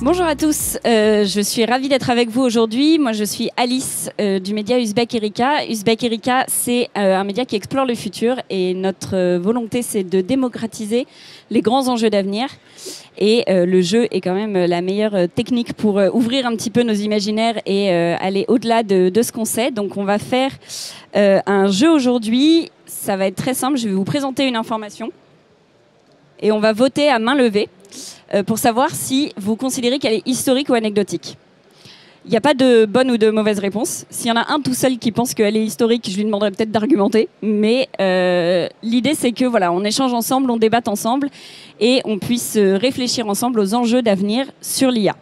Bonjour à tous, je suis ravie d'être avec vous aujourd'hui. Moi, je suis Alice du média Uzbek Erika. Uzbek Erika, c'est un média qui explore le futur et notre volonté, c'est de démocratiser les grands enjeux d'avenir. Et le jeu est quand même la meilleure technique pour ouvrir un petit peu nos imaginaires et aller au-delà de ce qu'on sait. Donc, on va faire un jeu aujourd'hui. Ça va être très simple. Je vais vous présenter une information et on va voter à main levée pour savoir si vous considérez qu'elle est historique ou anecdotique. Il n'y a pas de bonne ou de mauvaise réponse. S'il y en a un tout seul qui pense qu'elle est historique, je lui demanderai peut-être d'argumenter. Mais l'idée, c'est que voilà, on échange ensemble, on débatte ensemble et on puisse réfléchir ensemble aux enjeux d'avenir sur l'IA.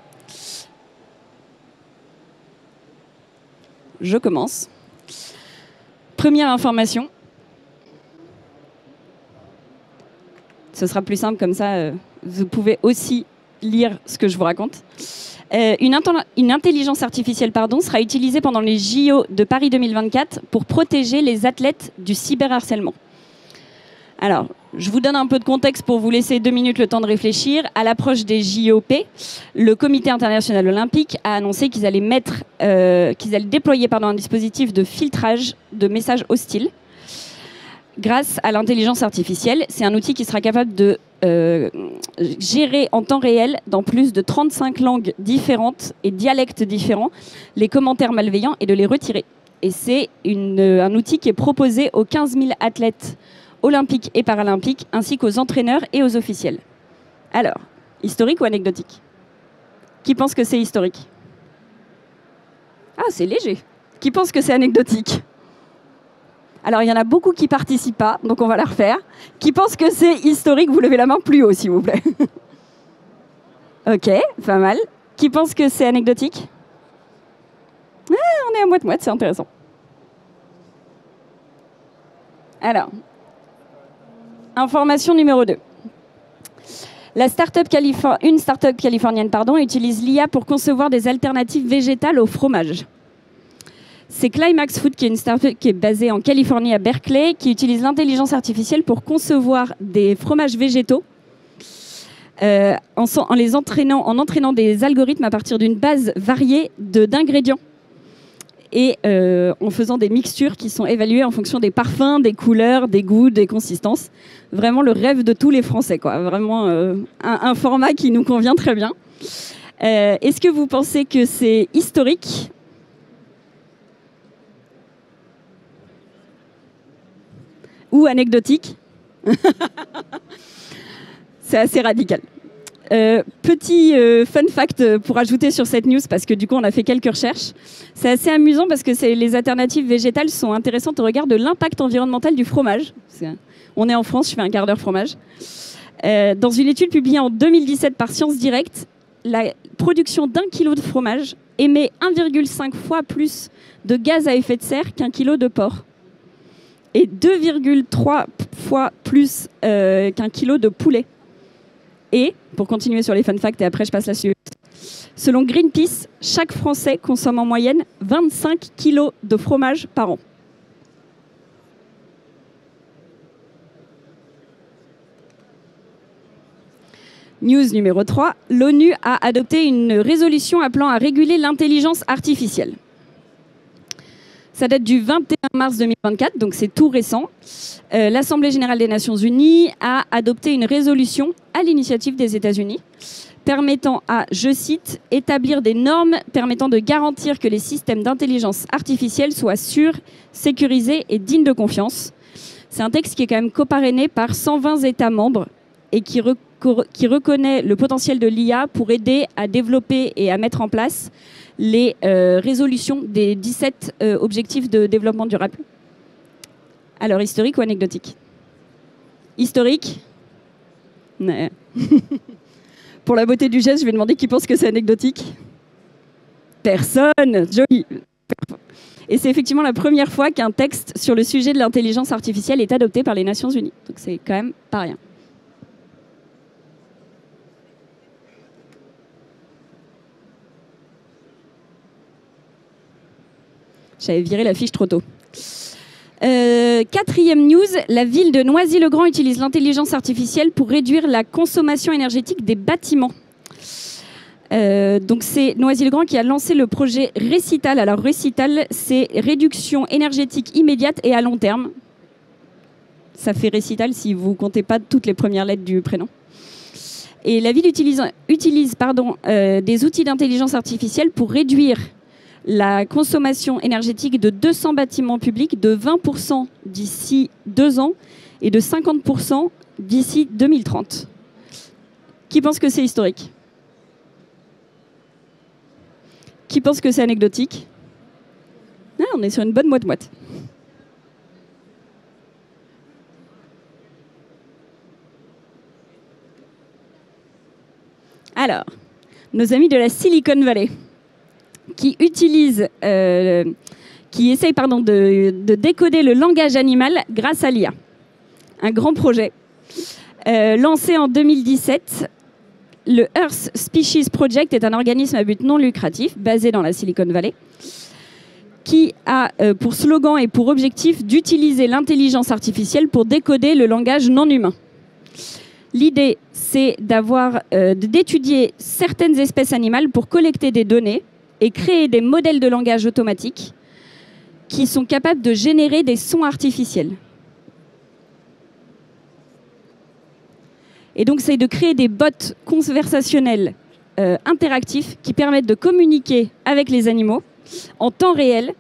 Je commence. Première information. Ce sera plus simple comme ça. Vous pouvez aussi lire ce que je vous raconte. Une intelligence artificielle sera utilisée pendant les JO de Paris 2024 pour protéger les athlètes du cyberharcèlement. Alors, je vous donne un peu de contexte pour vous laisser 2 minutes le temps de réfléchir. À l'approche des JOP, le Comité international olympique a annoncé qu'ils allaient déployer un dispositif de filtrage de messages hostiles grâce à l'intelligence artificielle. C'est un outil qui sera capable de gérer en temps réel, dans plus de 35 langues différentes et dialectes différents, les commentaires malveillants et de les retirer. Et c'est un outil qui est proposé aux 15 000 athlètes olympiques et paralympiques, ainsi qu'aux entraîneurs et aux officiels. Alors, historique ou anecdotique? Qui pense que c'est historique? Ah, c'est léger. Qui pense que c'est anecdotique? Alors, il y en a beaucoup qui ne participent pas, donc on va la refaire. Qui pense que c'est historique? Vous levez la main plus haut, s'il vous plaît. Ok, pas mal. Qui pense que c'est anecdotique? On est à moite-moite, c'est intéressant. Alors, information numéro 2. Une start-up californienne utilise l'IA pour concevoir des alternatives végétales au fromage. C'est Climax Food, qui est une start-up qui est basée en Californie à Berkeley, qui utilise l'intelligence artificielle pour concevoir des fromages végétaux en entraînant des algorithmes à partir d'une base variée d'ingrédients et en faisant des mixtures qui sont évaluées en fonction des parfums, des couleurs, des goûts, des consistances. Vraiment le rêve de tous les Français, quoi. Vraiment un format qui nous convient très bien. Est-ce que vous pensez que c'est historique ? Ou anecdotique? C'est assez radical. Petit fun fact pour ajouter sur cette news, parce que du coup on a fait quelques recherches. C'est assez amusant parce que les alternatives végétales sont intéressantes au regard de l'impact environnemental du fromage. On est en France, je fais un quart d'heure fromage. Dans une étude publiée en 2017 par Science Direct, la production d'1 kilo de fromage émet 1,5 fois plus de gaz à effet de serre qu'un kilo de porc. Et 2,3 fois plus qu'un kilo de poulet. Et, pour continuer sur les fun facts, et après je passe la suite, selon Greenpeace, chaque Français consomme en moyenne 25 kilos de fromage par an. News numéro 3, l'ONU a adopté une résolution appelant à réguler l'intelligence artificielle. Ça date du 21 mars 2024, donc c'est tout récent. L'Assemblée générale des Nations unies a adopté une résolution à l'initiative des États-Unis permettant à, je cite, établir des normes permettant de garantir que les systèmes d'intelligence artificielle soient sûrs, sécurisés et dignes de confiance. C'est un texte qui est quand même coparrainé par 120 États membres et qui reconnaît le potentiel de l'IA pour aider à développer et à mettre en place les résolutions des 17 objectifs de développement durable. Alors, historique ou anecdotique? Historique? Non. Pour la beauté du geste, je vais demander qui pense que c'est anecdotique. Personne. Joli. Et c'est effectivement la première fois qu'un texte sur le sujet de l'intelligence artificielle est adopté par les Nations Unies. Donc c'est quand même pas rien. J'avais viré la fiche trop tôt. Quatrième news, la ville de Noisy-le-Grand utilise l'intelligence artificielle pour réduire la consommation énergétique des bâtiments. Donc c'est Noisy-le-Grand qui a lancé le projet Récital. Alors Récital, c'est réduction énergétique immédiate et à long terme. Ça fait Récital si vous ne comptez pas toutes les premières lettres du prénom. Et la ville utilise des outils d'intelligence artificielle pour réduire la consommation énergétique de 200 bâtiments publics de 20% d'ici 2 ans et de 50% d'ici 2030. Qui pense que c'est historique? Qui pense que c'est anecdotique? Ah, on est sur une bonne moite-moite. Alors, nos amis de la Silicon Valley, qui utilisent, qui essayent de décoder le langage animal grâce à l'IA. Un grand projet. Lancé en 2017, le Earth Species Project est un organisme à but non lucratif basé dans la Silicon Valley qui a pour slogan et pour objectif d'utiliser l'intelligence artificielle pour décoder le langage non humain. L'idée, c'est d'étudier certaines espèces animales pour collecter des données et créer des modèles de langage automatiques qui sont capables de générer des sons artificiels. Et donc, c'est de créer des bots conversationnels interactifs qui permettent de communiquer avec les animaux en temps réel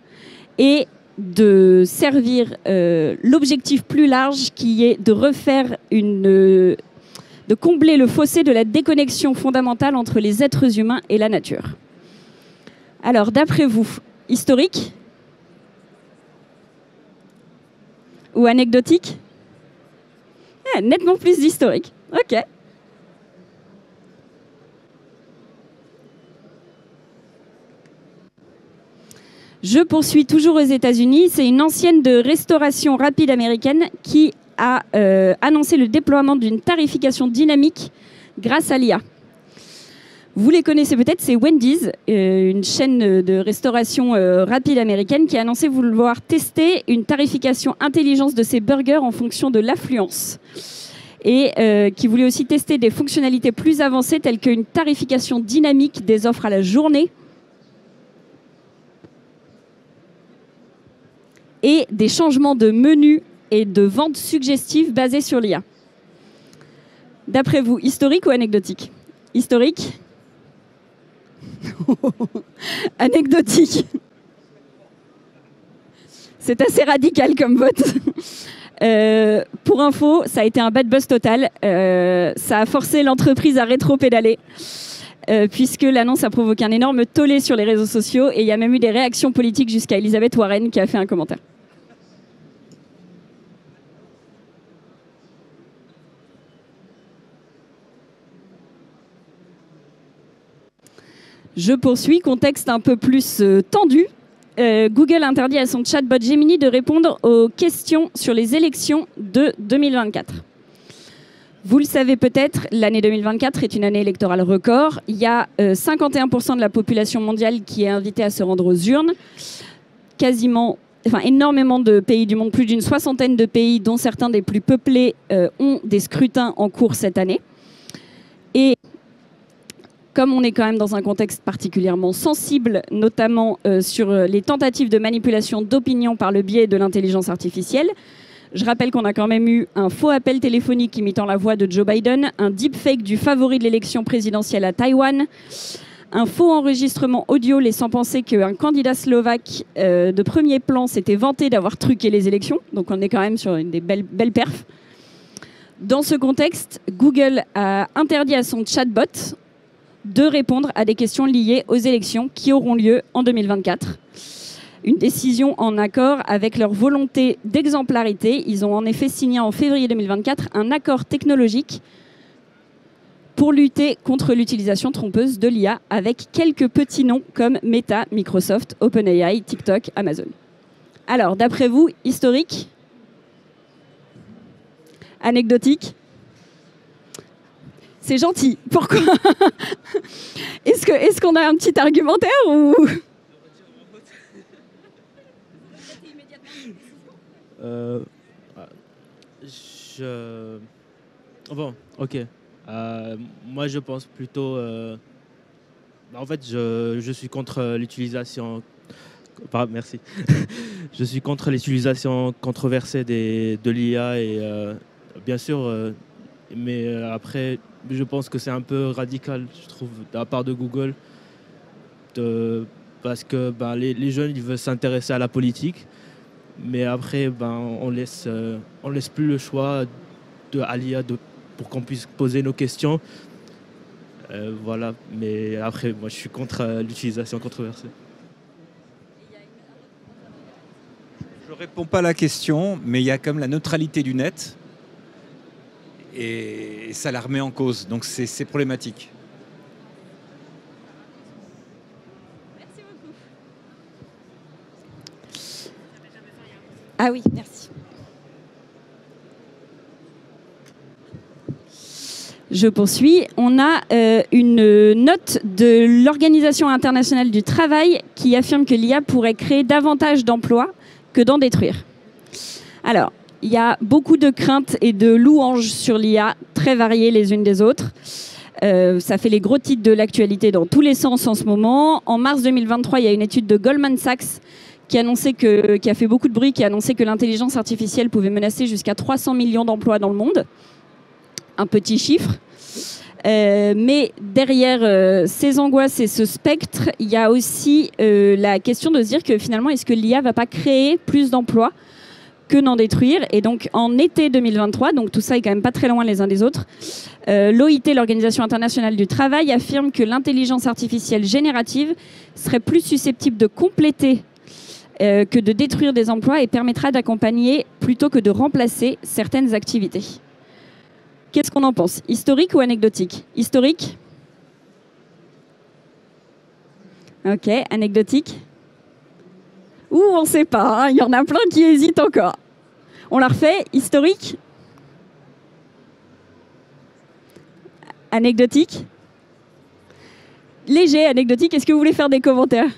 et de servir l'objectif plus large qui est de refaire de combler le fossé de la déconnexion fondamentale entre les êtres humains et la nature. Alors, d'après vous, historique ou anecdotique? Nettement plus d'historique. Ok. Je poursuis toujours aux États-Unis. C'est une ancienne de restauration rapide américaine qui a annoncé le déploiement d'une tarification dynamique grâce à l'IA. Vous les connaissez peut-être, c'est Wendy's, une chaîne de restauration rapide américaine qui a annoncé vouloir tester une tarification intelligence de ses burgers en fonction de l'affluence. Et qui voulait aussi tester des fonctionnalités plus avancées telles qu'une tarification dynamique des offres à la journée et des changements de menu et de vente suggestive basés sur l'IA. D'après vous, historique ou anecdotique? Historique? Anecdotique. C'est assez radical comme vote. Pour info, ça a été un bad buzz total. Ça a forcé l'entreprise à rétro-pédaler, puisque l'annonce a provoqué un énorme tollé sur les réseaux sociaux et il y a même eu des réactions politiques jusqu'à Elisabeth Warren qui a fait un commentaire. Je poursuis, contexte un peu plus tendu. Google interdit à son chatbot Gemini de répondre aux questions sur les élections de 2024. Vous le savez peut-être, l'année 2024 est une année électorale record. Il y a 51% de la population mondiale qui est invitée à se rendre aux urnes. Énormément de pays du monde, plus d'une soixantaine de pays, dont certains des plus peuplés, ont des scrutins en cours cette année. Et comme on est quand même dans un contexte particulièrement sensible, notamment sur les tentatives de manipulation d'opinion par le biais de l'intelligence artificielle, je rappelle qu'on a quand même eu un faux appel téléphonique imitant la voix de Joe Biden, un deepfake du favori de l'élection présidentielle à Taïwan, un faux enregistrement audio laissant penser qu'un candidat slovaque de premier plan s'était vanté d'avoir truqué les élections. Donc on est quand même sur des belles perfs. Dans ce contexte, Google a interdit à son chatbot de répondre à des questions liées aux élections qui auront lieu en 2024. Une décision en accord avec leur volonté d'exemplarité. Ils ont en effet signé en février 2024 un accord technologique pour lutter contre l'utilisation trompeuse de l'IA avec quelques petits noms comme Meta, Microsoft, OpenAI, TikTok, Amazon. Alors, d'après vous, historique? Anecdotique? C'est gentil. Pourquoi? Est-ce qu'on a un petit argumentaire ou... Bon, ok. Moi, je pense plutôt En fait, je suis contre l'utilisation. Merci. Je suis contre l'utilisation controversée de l'IA et bien sûr, mais après, je pense que c'est un peu radical, je trouve, de la part de Google, parce que les jeunes ils veulent s'intéresser à la politique, mais après, on laisse plus le choix à l'IA pour qu'on puisse poser nos questions. Voilà, mais après, moi, je suis contre l'utilisation controversée. Je ne réponds pas à la question, mais il y a quand même la neutralité du net et ça la remet en cause, donc c'est problématique. Merci beaucoup. Ah oui, merci. Je poursuis. On a une note de l'Organisation internationale du travail qui affirme que l'IA pourrait créer davantage d'emplois que d'en détruire. Alors, il y a beaucoup de craintes et de louanges sur l'IA, très variées les unes des autres. Ça fait les gros titres de l'actualité dans tous les sens en ce moment. En mars 2023, il y a une étude de Goldman Sachs qui a fait beaucoup de bruit, qui a annoncé que l'intelligence artificielle pouvait menacer jusqu'à 300 millions d'emplois dans le monde. Un petit chiffre. Mais derrière ces angoisses et ce spectre, il y a aussi la question de se dire que finalement, est-ce que l'IA ne va pas créer plus d'emplois que n'en détruire? Et donc, en été 2023, donc tout ça est quand même pas très loin les uns des autres, l'OIT, l'Organisation internationale du travail, affirme que l'intelligence artificielle générative serait plus susceptible de compléter que de détruire des emplois et permettra d'accompagner plutôt que de remplacer certaines activités. Qu'est-ce qu'on en pense? Historique ou anecdotique? Historique? Ok, anecdotique? Ouh, on ne sait pas, hein. Il y en a plein qui hésitent encore. On la refait? Historique? Anecdotique? Léger, anecdotique. Est-ce que vous voulez faire des commentaires?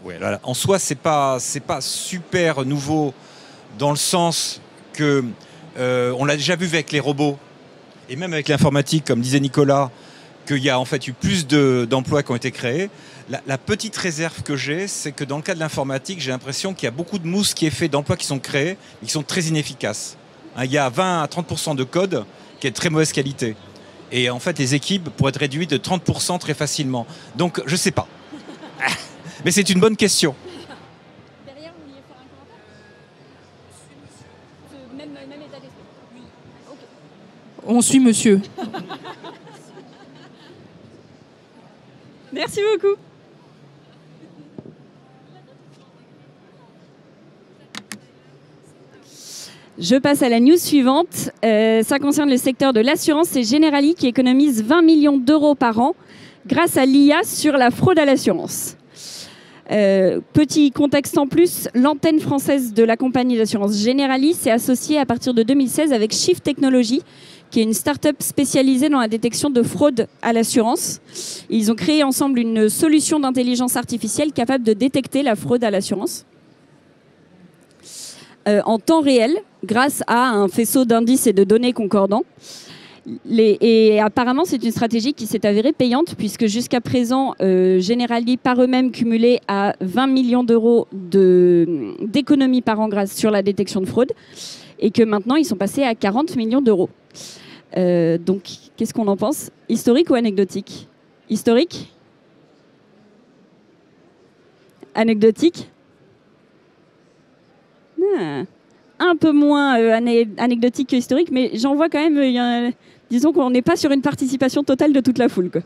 Ouais, là, en soi, c'est pas super nouveau dans le sens que on l'a déjà vu avec les robots et même avec l'informatique, comme disait Nicolas, qu'il y a en fait eu plus d'emplois qui ont été créés. La petite réserve que j'ai, c'est que dans le cas de l'informatique, j'ai l'impression qu'il y a beaucoup de mousse qui est fait d'emplois qui sont créés, mais qui sont très inefficaces. Il y a 20 à 30% de code qui est de très mauvaise qualité. Et en fait, les équipes pourraient être réduites de 30% très facilement. Donc, je sais pas. Mais c'est une bonne question. Derrière, vous vouliez faire un commentaire? Même état d'esprit. Oui. Okay. On suit monsieur. Merci beaucoup. Je passe à la news suivante. Ça concerne le secteur de l'assurance. C'est Generali qui économise 20 millions d'euros par an grâce à l'IA sur la fraude à l'assurance. Petit contexte en plus, l'antenne française de la compagnie d'assurance Generali s'est associée à partir de 2016 avec Shift Technology, qui est une start-up spécialisée dans la détection de fraude à l'assurance. Ils ont créé ensemble une solution d'intelligence artificielle capable de détecter la fraude à l'assurance en temps réel, grâce à un faisceau d'indices et de données concordants. Et apparemment, c'est une stratégie qui s'est avérée payante, puisque jusqu'à présent, Generali, par eux-mêmes, cumulait à 20 millions d'euros d'économies par an sur la détection de fraude, et que maintenant, ils sont passés à 40 millions d'euros. Donc, qu'est-ce qu'on en pense? Historique ou anecdotique? Historique? Anecdotique? Un peu moins anecdotique que historique, mais j'en vois quand même, disons qu'on n'est pas sur une participation totale de toute la foule, quoi.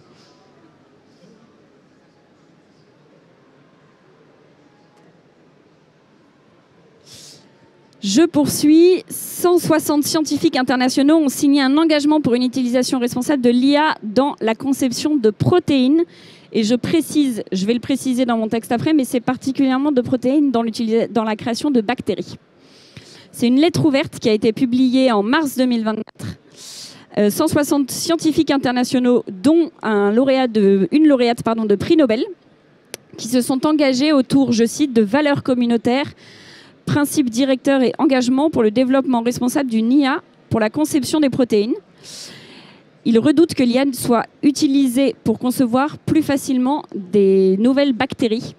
Je poursuis. 160 scientifiques internationaux ont signé un engagement pour une utilisation responsable de l'IA dans la conception de protéines. Et je vais le préciser dans mon texte après, mais c'est particulièrement de protéines dans la création de bactéries. C'est une lettre ouverte qui a été publiée en mars 2024. 160 scientifiques internationaux, dont une lauréate de prix Nobel, qui se sont engagés autour, je cite, de valeurs communautaires principes directeurs et engagements pour le développement responsable d'une IA pour la conception des protéines. Il redoute que l'IA soit utilisée pour concevoir plus facilement des nouvelles bactéries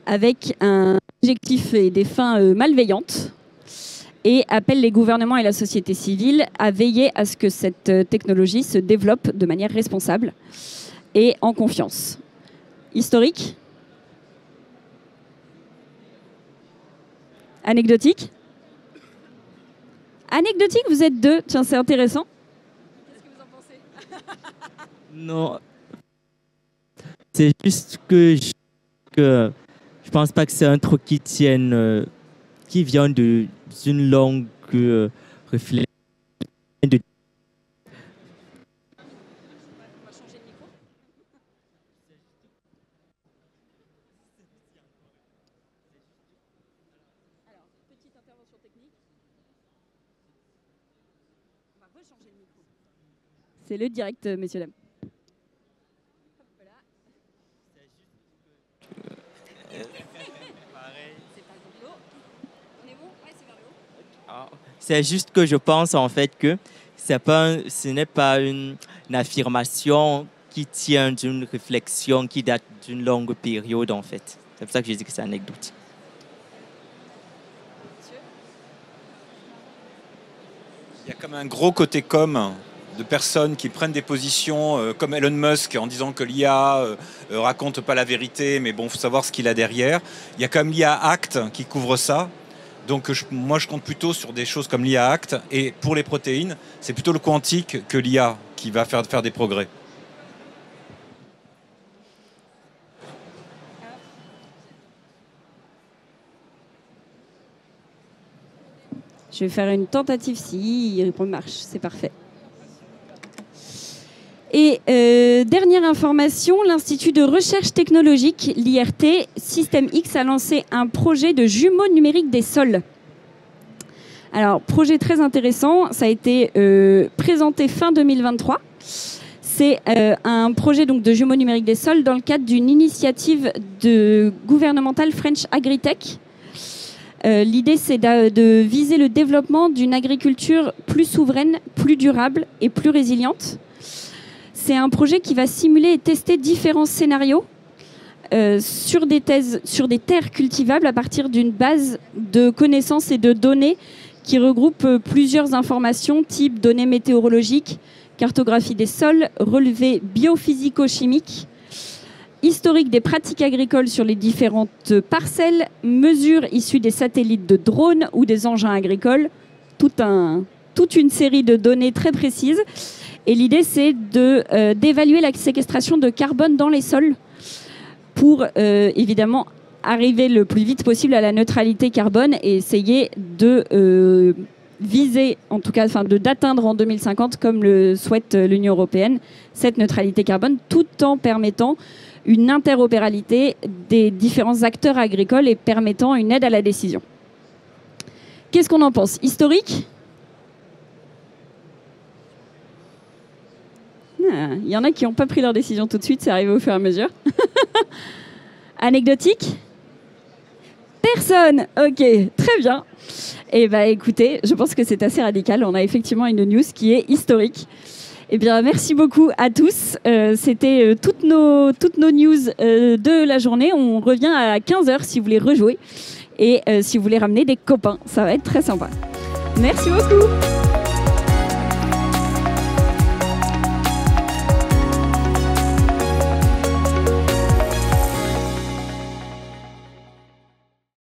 avec un objectif et des fins malveillantes, et appelle les gouvernements et la société civile à veiller à ce que cette technologie se développe de manière responsable et en confiance. Historique? Anecdotique? Anecdotique, vous êtes deux. Tiens, c'est intéressant. Qu'est-ce que vous en pensez? Non. C'est juste que je pense pas que c'est un truc qui tienne, qui vient d'une langue réflexion. C'est le direct, messieurs, dames. C'est juste que je pense en fait que ce n'est pas une affirmation qui tient d'une réflexion qui date d'une longue période en fait. C'est pour ça que je dis que c'est anecdotique. Il y a comme un gros côté com de personnes qui prennent des positions comme Elon Musk en disant que l'IA raconte pas la vérité, mais bon, il faut savoir ce qu'il a derrière. Il y a comme l'IA Act qui couvre ça. Donc moi, je compte plutôt sur des choses comme l'IA Act. Et pour les protéines, c'est plutôt le quantique que l'IA qui va faire des progrès. Je vais faire une tentative si il marche, c'est parfait. Et dernière information, l'Institut de recherche technologique, l'IRT, Système X, a lancé un projet de jumeaux numériques des sols. Alors, projet très intéressant, ça a été présenté fin 2023. C'est un projet donc, de jumeaux numériques des sols dans le cadre d'une initiative gouvernementale French Agritech. L'idée, c'est de viser le développement d'une agriculture plus souveraine, plus durable et plus résiliente. C'est un projet qui va simuler et tester différents scénarios sur des terres cultivables à partir d'une base de connaissances et de données qui regroupe plusieurs informations type données météorologiques, cartographie des sols, relevés biophysico-chimiques, historique des pratiques agricoles sur les différentes parcelles, mesures issues des satellites de drones ou des engins agricoles, toute une série de données très précises. Et l'idée, c'est d'évaluer la séquestration de carbone dans les sols pour, évidemment, arriver le plus vite possible à la neutralité carbone et essayer de viser, en tout cas, d'atteindre en 2050, comme le souhaite l'Union européenne, cette neutralité carbone, tout en permettant une interopérabilité des différents acteurs agricoles et permettant une aide à la décision. Qu'est-ce qu'on en pense? Historique? Il y en a qui n'ont pas pris leur décision tout de suite, c'est arrivé au fur et à mesure. Anecdotique? Personne. Ok, très bien. Eh bien, écoutez, je pense que c'est assez radical. On a effectivement une news qui est historique. Eh bien, merci beaucoup à tous. C'était toutes nos news de la journée. On revient à 15h si vous voulez rejouer et si vous voulez ramener des copains. Ça va être très sympa. Merci beaucoup.